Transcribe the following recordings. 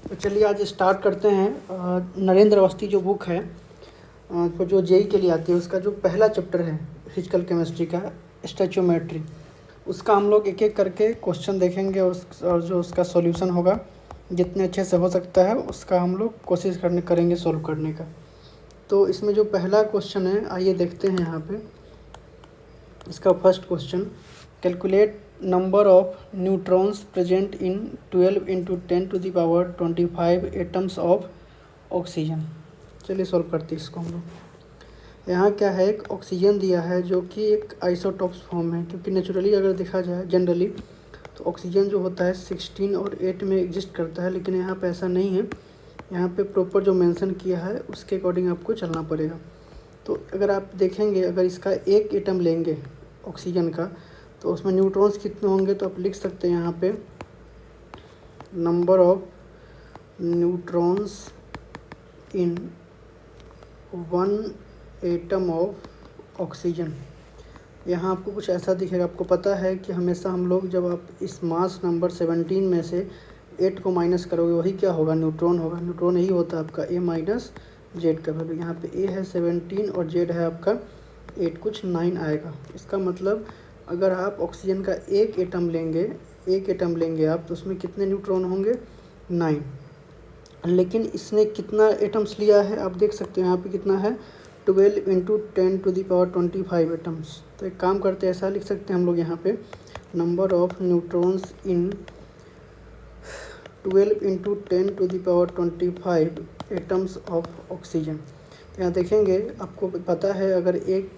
तो चलिए आज स्टार्ट करते हैं। नरेंद्र अवस्थी जो बुक है तो जो जेई के लिए आती है, उसका जो पहला चैप्टर है फिजिकल केमिस्ट्री का स्टैचोमेट्री, उसका हम लोग एक एक करके क्वेश्चन देखेंगे और जो उसका सॉल्यूशन होगा जितने अच्छे से हो सकता है उसका हम लोग कोशिश करेंगे सॉल्व करने का। तो इसमें जो पहला क्वेश्चन है आइए देखते हैं यहाँ पे। इसका first question, calculate number of neutrons present in 12 into 10⁻25 atoms of oxygen. चलिए सॉल्व करते हैं इसको हम लोग। यहाँ क्या है, एक ऑक्सीजन दिया है जो कि एक आइसोटॉप्स फॉर्म है, क्योंकि नेचुरली अगर देखा जाए जनरली तो ऑक्सीजन जो होता है 16 और 8 में एग्जिस्ट करता है, लेकिन यहाँ पे ऐसा नहीं है। यहाँ पे प्रॉपर जो मेंशन किया है उसके अकॉर्डिंग आपको चलना पड़ेगा। तो अगर आप देखेंगे, अगर इसका एक एटम लेंगे ऑक्सीजन का तो उसमें न्यूट्रॉन्स कितने होंगे, तो आप लिख सकते हैं यहाँ पे number of neutrons in 1 atom of oxygen. यहाँ आपको कुछ ऐसा दिखेगा। आपको पता है कि हमेशा हम लोग जब आप इस मास नंबर 17 में से 8 को माइनस करोगे वही क्या होगा, न्यूट्रॉन होगा। न्यूट्रॉन यही होता है आपका A माइनस जेड का वैल्यू। यहाँ पे A है 17 और जेड है आपका 8, कुछ 9 आएगा। इसका मतलब अगर आप ऑक्सीजन का एक एटम लेंगे आप, तो उसमें कितने न्यूट्रॉन होंगे, 9। लेकिन इसने कितना एटम्स लिया है आप देख सकते हो यहाँ पे कितना है, 12 इंटू 10⁻25 एटम्स। तो एक काम करते हैं, ऐसा लिख सकते हैं हम लोग यहाँ पे number of neutrons in 12 into 10⁻25 atoms of oxygen. तो यहाँ देखेंगे, आपको पता है अगर एक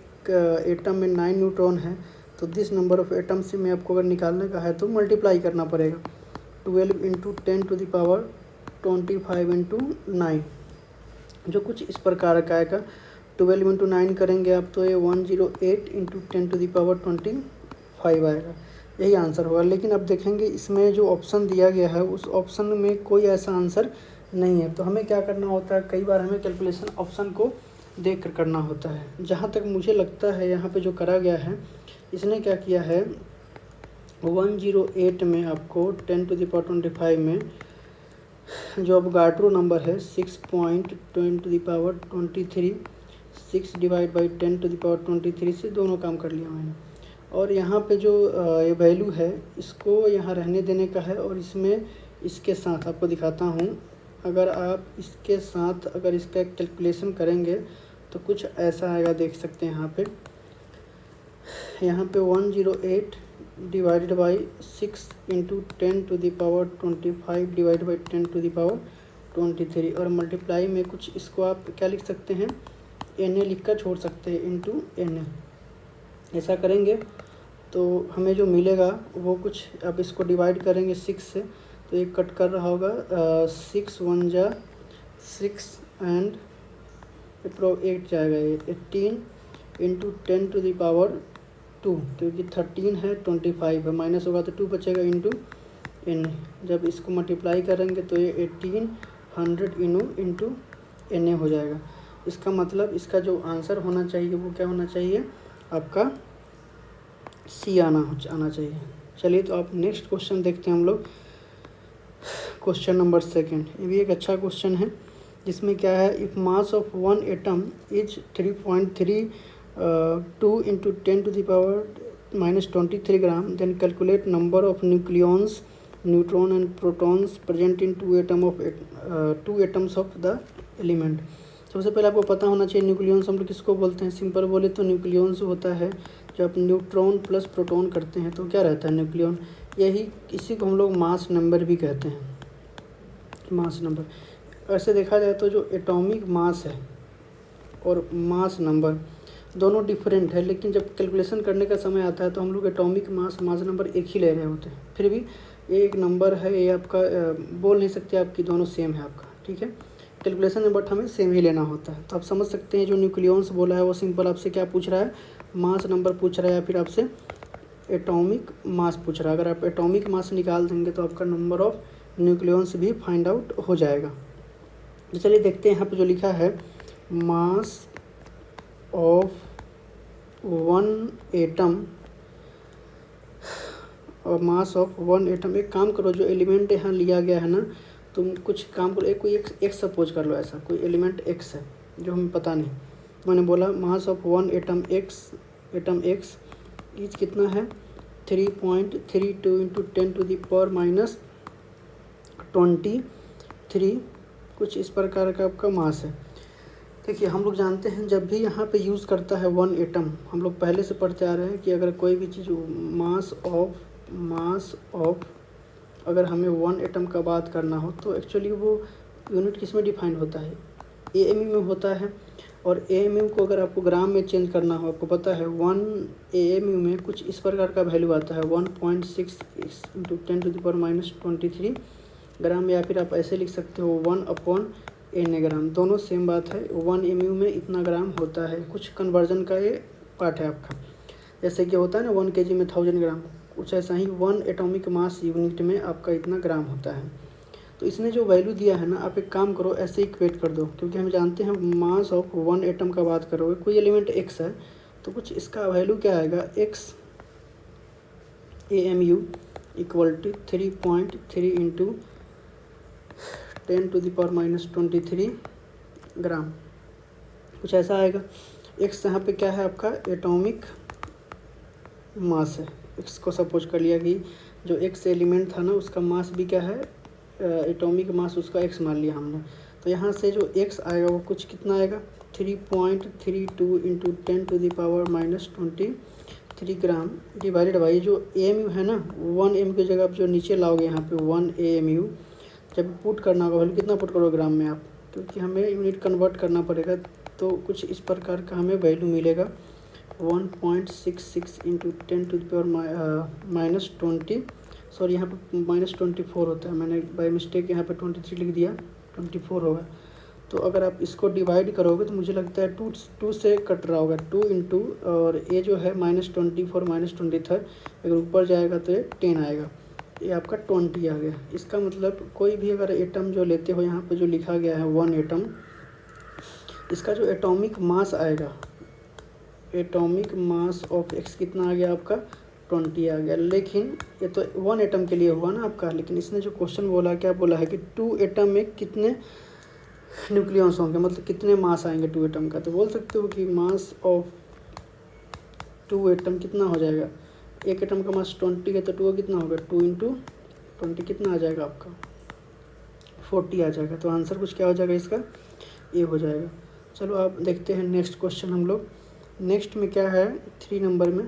एटम में 9 न्यूट्रॉन है तो दिस नंबर ऑफ एटम्स में आपको अगर निकालने का है तो मल्टीप्लाई करना पड़ेगा। 12 इंटू 10⁻25 इंटू 9, जो कुछ इस प्रकार का आएगा। 12 इंटू 9 करेंगे आप तो ये 108 इंटू 10⁻25 आएगा। यही आंसर होगा। लेकिन अब देखेंगे इसमें जो ऑप्शन दिया गया है उस ऑप्शन में कोई ऐसा आंसर नहीं है। तो हमें क्या करना होता है, कई बार हमें कैलकुलेशन ऑप्शन को देख कर करना होता है। जहाँ तक मुझे लगता है यहाँ पे जो करा गया है, इसने क्या किया है, 108 में आपको 10⁻25 में जो अवोगाड्रो नंबर है 6.10⁻23, 6 डिवाइड बाई 10⁻23 से दोनों काम कर लिया मैंने। और यहाँ पे जो ये वैल्यू है इसको यहाँ रहने देने का है, और इसमें इसके साथ आपको दिखाता हूँ। अगर आप इसके साथ अगर इसका कैलकुलेशन करेंगे तो कुछ ऐसा आएगा, देख सकते हैं यहाँ पे 108 divided by 6 into 10⁻25 divide by 10⁻23 और मल्टीप्लाई में कुछ इसको आप क्या लिख सकते हैं, Na लिख कर छोड़ सकते हैं इंटू Na। ऐसा करेंगे तो हमें जो मिलेगा वो कुछ, अब इसको डिवाइड करेंगे 6 से तो एक कट कर रहा होगा 6 1 जा 6 एंड 8 जाएगा, ये 18 इंटू 10⁻2, क्योंकि 13 है 25 है, माइनस होगा तो 2 बचेगा इंटू Na। जब इसको मल्टीप्लाई करेंगे तो ये 1800 इंटू Na हो जाएगा। इसका मतलब इसका जो आंसर होना चाहिए वो क्या होना चाहिए, आपका C आना चाहिए। चलिए तो आप नेक्स्ट क्वेश्चन देखते हैं हम लोग। क्वेश्चन नंबर सेकंड, ये भी एक अच्छा क्वेश्चन है जिसमें क्या है, if mass of 1 atom is 3.32 into 10⁻⁻23 gram, then calculate number of nucleons, neutron and protons present in 2 atoms of the element. सबसे पहले आपको पता होना चाहिए न्यूक्लियॉन्स हम लोग किसको बोलते हैं। सिंपल बोले तो न्यूक्लियॉन्स होता है जब आप न्यूट्रॉन प्लस प्रोटॉन करते हैं तो क्या रहता है, न्यूक्लियॉन। यही इसी को हम लोग मास नंबर भी कहते हैं, मास नंबर। ऐसे देखा जाए तो जो एटॉमिक मास है और मास नंबर दोनों डिफरेंट है, लेकिन जब कैलकुलेशन करने का समय आता है तो हम लोग एटॉमिक मास नंबर एक ही ले रहे होते हैं। फिर भी ये एक नंबर है, ये आपका बोल नहीं सकते आपकी दोनों सेम है आपका, ठीक है। कैलकुलेशन में बट हमें सेम ही लेना होता है। तो आप समझ सकते हैं जो न्यूक्लियॉन्स बोला है वो सिंपल आपसे क्या पूछ रहा है, मास नंबर पूछ रहा है या फिर आपसे एटॉमिक मास पूछ रहा है। अगर आप एटॉमिक मास निकाल देंगे तो आपका नंबर ऑफ न्यूक्लियॉन्स भी फाइंड आउट हो जाएगा। तो चलिए देखते हैं यहाँ पे जो लिखा है, मास ऑफ 1 एटम और मास ऑफ 1 एटम। एक काम करो, जो एलिमेंट यहाँ लिया गया है ना तुम कुछ काम करो, कोई एक्स सपोज कर लो, ऐसा कोई एलिमेंट एक्स है जो हमें पता नहीं। मैंने बोला mass of one atom x is कितना है 3.32 इंटू 10⁻⁻23 कुछ इस प्रकार का आपका मास है। देखिए हम लोग जानते हैं जब भी यहाँ पे यूज़ करता है वन एटम, हम लोग पहले से पढ़ते आ रहे हैं कि अगर कोई भी चीज़ मास ऑफ अगर हमें वन एटम का बात करना हो तो एक्चुअली वो यूनिट किस में डिफाइंड होता है, एएमयू में होता है। और एएमयू को अगर आपको ग्राम में चेंज करना हो, आपको पता है 1 एएमयू में कुछ इस प्रकार का वैल्यू आता है 1.6 इंटू 10⁻⁻23 ग्राम, या फिर आप ऐसे लिख सकते हो 1/n ग्राम, दोनों सेम बात है। 1 एमयू में इतना ग्राम होता है। कुछ कन्वर्जन का ये पार्ट है आपका, जैसे कि होता है ना 1 kg में 1000 ग्राम, कुछ ऐसा ही 1 एटॉमिक मास यूनिट में आपका इतना ग्राम होता है। तो इसने जो वैल्यू दिया है ना, आप एक काम करो ऐसे इक्वेट कर दो, क्योंकि हम जानते हैं मास ऑफ वन एटम का बात करोगे, कोई एलिमेंट एक्स है तो कुछ इसका वैल्यू क्या आएगा, x AMU equal to 3.3 into 10⁻⁻23 gram, कुछ ऐसा आएगा। एक्स यहाँ पे क्या है आपका एटॉमिक मास है, एक्स को सपोज कर लिया कि जो एक्स एलिमेंट था ना उसका मास भी क्या है, एटॉमिक मास उसका एक्स मान लिया हमने। तो यहाँ से जो एक्स आएगा वो कुछ कितना आएगा 3.32 इंटू 10⁻⁻23 ग्राम डिवाइडेड बाई जो AMU है ना, 1 एम की जगह आप जो नीचे लाओगे यहाँ पे 1 AMU, जब पुट करना होगा वैल्यू कितना पुट करोगे ग्राम में आप, क्योंकि हमें यूनिट कन्वर्ट करना पड़ेगा। तो कुछ इस प्रकार का हमें वैल्यू मिलेगा 1.66 इंटू 10⁻⁻20, सॉरी यहाँ पे -24 होता है, मैंने बाय मिस्टेक यहाँ पे 23 लिख दिया, 24 होगा। तो अगर आप इसको डिवाइड करोगे तो मुझे लगता है 2 से कट रहा होगा, 2 इंटू और ये जो है -24 -23, अगर ऊपर जाएगा तो ये 10 आएगा, ये आपका 20 आ गया। इसका मतलब कोई भी अगर एटम जो लेते हो, यहाँ पे जो लिखा गया है 1 एटम, इसका जो एटॉमिक मास आएगा, एटॉमिक मास ऑफ एक्स कितना आ गया आपका 20 आ गया। लेकिन ये तो 1 एटम के लिए हुआ ना आपका, लेकिन इसने जो क्वेश्चन बोला क्या बोला है कि 2 एटम में कितने न्यूक्लियॉन्स होंगे, मतलब कितने मास आएंगे 2 एटम का। तो बोल सकते हो कि मास ऑफ 2 एटम कितना हो जाएगा, एक एटम का मास 20 है तो 2 कितना होगा, 2 इंटू 20 कितना आ जाएगा आपका 40 आ जाएगा। तो आंसर कुछ क्या हो जाएगा इसका, ये हो जाएगा। चलो आप देखते हैं नेक्स्ट क्वेश्चन हम लोग। नेक्स्ट में क्या है 3 नंबर में,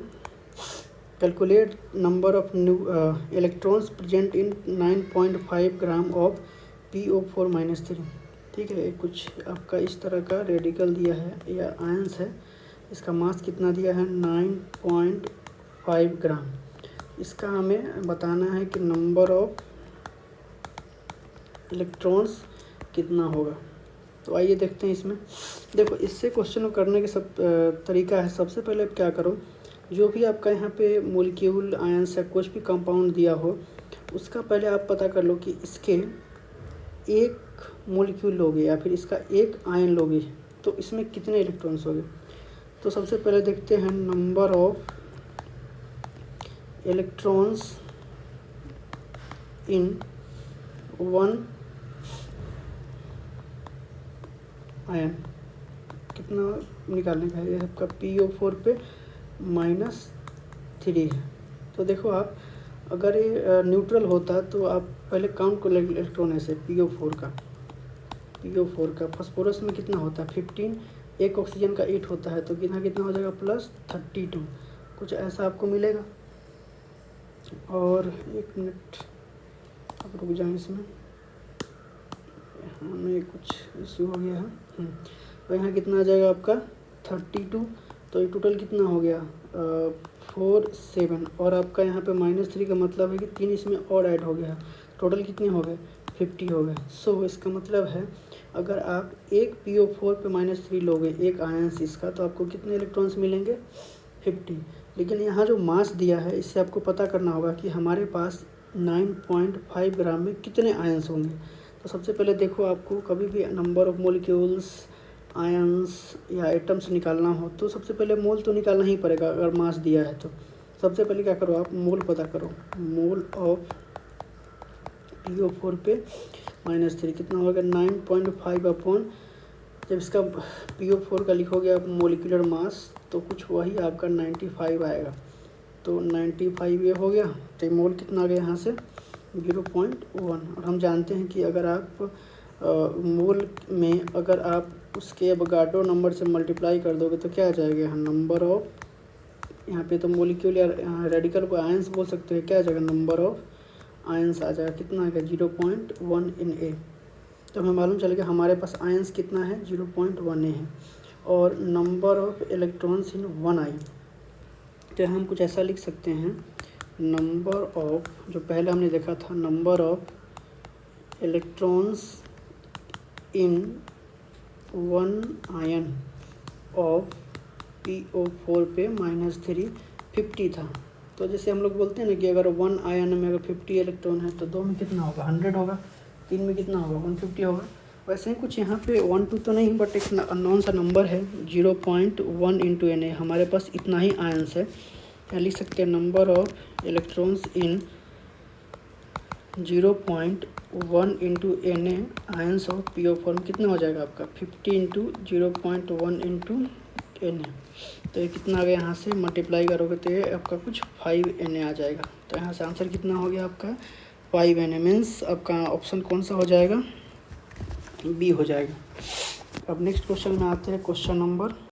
calculate number of electrons present in 9.5 gram of PO4-3। ठीक है, कुछ आपका इस तरह का रेडिकल दिया है या आयंस है, इसका मास कितना दिया है 9.5 ग्राम। इसका हमें बताना है कि नंबर ऑफ इलेक्ट्रॉन्स कितना होगा। तो आइए देखते हैं इसमें। देखो इससे क्वेश्चन को करने के सब तरीका है। सबसे पहले आप क्या करो, जो भी आपका यहाँ पे मोलिक्यूल आयंस या कुछ भी कंपाउंड दिया हो, उसका पहले आप पता कर लो कि इसके एक मोलिक्यूल लोगे या फिर इसका एक आयन लोगे तो इसमें कितने इलेक्ट्रॉन्स होंगे। तो सबसे पहले देखते हैं number of electrons in 1 ion कितना निकालने का है। ये आपका PO4 पे -3 है। तो देखो आप अगर ये न्यूट्रल होता तो आप पहले काउंट कर लेंगे इलेक्ट्रॉन ऐसे PO4 का फास्फोरस में कितना होता है 15, एक ऑक्सीजन का 8 होता है, तो कितना हो जाएगा +32, कुछ ऐसा आपको मिलेगा। और 1 मिनट अब रुक जाएं, इसमें हमें कुछ इशू हो गया है। तो यहाँ कितना आ जाएगा आपका 32, तो ये टोटल कितना हो गया 47, और आपका यहाँ पे -3 का मतलब है कि 3 इसमें और ऐड हो गया, टोटल कितने हो गए 50 हो गए। सो इसका मतलब है अगर आप एक PO4 पे -3 लोगे एक आयंस इसका, तो आपको कितने इलेक्ट्रॉन्स मिलेंगे 50। लेकिन यहाँ जो मास दिया है इससे आपको पता करना होगा कि हमारे पास 9.5 ग्राम में कितने आयंस होंगे। तो सबसे पहले देखो, आपको कभी भी नंबर ऑफ मोलिक्यूल्स आयंस या एटम्स निकालना हो तो सबसे पहले मोल तो निकालना ही पड़ेगा। अगर मास दिया है तो सबसे पहले क्या करो, आप मोल पता करो, मोल ऑफ PO4 पे -3 कितना होगा 9.5 अपॉन, जब इसका PO4 का लिखोगे आप मोलिकुलर मास तो कुछ वही आपका 95 आएगा। तो 95 ये हो गया, तो मोल कितना आ गया यहाँ से 0.1। और हम जानते हैं कि अगर आप मोल में अगर आप उसके एवोगाड्रो नंबर से मल्टीप्लाई कर दोगे तो क्या आ जाएगा यहाँ नंबर ऑफ, यहाँ पे तो मोलिक्यूल या रेडिकल को आयंस बोल सकते हैं, क्या आ जाएगा नंबर ऑफ आयंस आ जाएगा, कितना आ गया 0.1 इन ए। तो हमें मालूम चलेगा हमारे पास आयंस कितना है 0.1 ए है, और number of electrons in 1i। तो हम कुछ ऐसा लिख सकते हैं नंबर ऑफ, जो पहले हमने देखा था number of electrons in 1 ion of PO4 पे -3 50 था। तो जैसे हम लोग बोलते हैं ना कि अगर 1 आयन में अगर 50 इलेक्ट्रॉन है तो 2 में कितना होगा 100 होगा, 3 में कितना होगा 150 होगा। वैसे ही कुछ यहाँ पे 1 2 तो नहीं, बट एक अननोन सा नंबर है 0.1 इंटू Na, हमारे पास इतना ही आयंस है। यहाँ लिख सकते हैं number of electrons in 0.1 into Na ions of PO4 में कितना हो जाएगा आपका 50 इंटू 0.1 इंटू Na। तो ये कितना आ गया, यहाँ से मल्टीप्लाई करोगे तो ये आपका कुछ 5 Na आ जाएगा। तो यहाँ से आंसर कितना हो गया आपका 5 Na, मीन्स आपका ऑप्शन कौन सा हो जाएगा, बी हो जाएगा। अब नेक्स्ट क्वेश्चन में आते हैं, क्वेश्चन नंबर